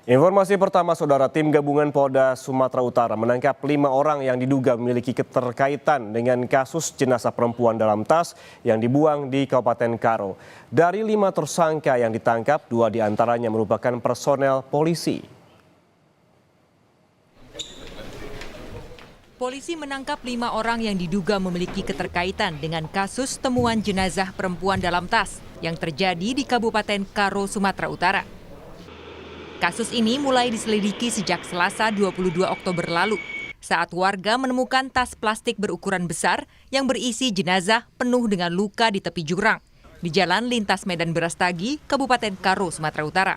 Informasi pertama, Saudara, tim gabungan Polda Sumatera Utara menangkap 5 orang yang diduga memiliki keterkaitan dengan kasus jenazah perempuan dalam tas yang dibuang di Kabupaten Karo. Dari 5 tersangka yang ditangkap, 2 diantaranya merupakan personel polisi. Polisi menangkap 5 orang yang diduga memiliki keterkaitan dengan kasus temuan jenazah perempuan dalam tas yang terjadi di Kabupaten Karo, Sumatera Utara. Kasus ini mulai diselidiki sejak Selasa 22 Oktober lalu, saat warga menemukan tas plastik berukuran besar yang berisi jenazah penuh dengan luka di tepi jurang, di Jalan Lintas Medan Brastagi, Kabupaten Karo, Sumatera Utara.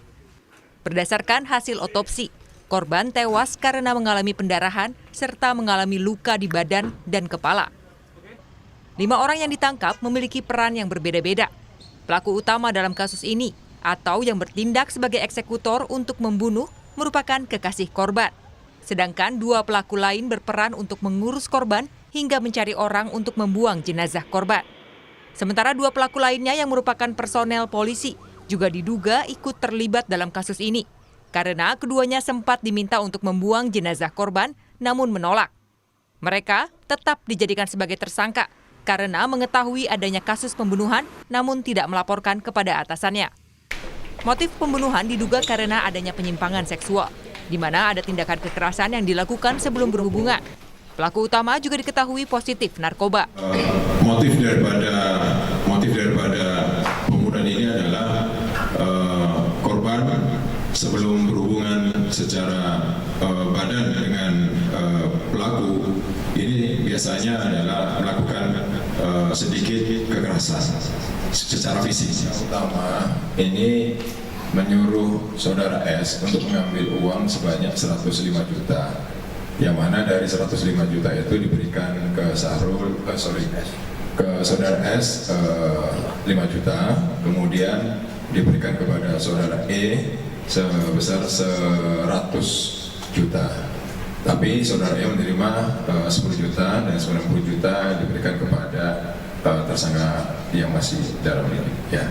Berdasarkan hasil otopsi, korban tewas karena mengalami pendarahan serta mengalami luka di badan dan kepala. 5 orang yang ditangkap memiliki peran yang berbeda-beda. Pelaku utama dalam kasus ini atau yang bertindak sebagai eksekutor untuk membunuh merupakan kekasih korban. Sedangkan 2 pelaku lain berperan untuk mengurus korban hingga mencari orang untuk membuang jenazah korban. Sementara 2 pelaku lainnya yang merupakan personel polisi juga diduga ikut terlibat dalam kasus ini, karena keduanya sempat diminta untuk membuang jenazah korban namun menolak. Mereka tetap dijadikan sebagai tersangka karena mengetahui adanya kasus pembunuhan namun tidak melaporkan kepada atasannya. Motif pembunuhan diduga karena adanya penyimpangan seksual, di mana ada tindakan kekerasan yang dilakukan sebelum berhubungan. Pelaku utama juga diketahui positif narkoba. Motif daripada pembunuhan ini adalah korban sebelum berhubungan secara badan dengan pelaku ini biasanya adalah melakukan sedikit kekerasan secara fisik. Utama ini menyuruh saudara S untuk mengambil uang sebanyak 105 juta, yang mana dari 105 juta itu diberikan ke saudara S 5 juta, kemudian diberikan kepada saudara E sebesar 100 juta. Tapi saudara E menerima 10 juta dan 90 juta diberikan kepada tersangka yang masih dalam ini. Ya.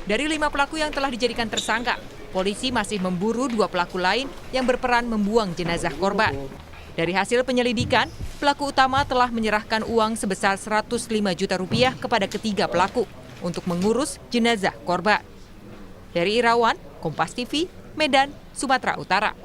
Dari 5 pelaku yang telah dijadikan tersangka, polisi masih memburu 2 pelaku lain yang berperan membuang jenazah korban. Dari hasil penyelidikan, pelaku utama telah menyerahkan uang sebesar 105 juta rupiah kepada ketiga pelaku untuk mengurus jenazah korban. Dari Irawan, Kompas TV, Medan, Sumatera Utara.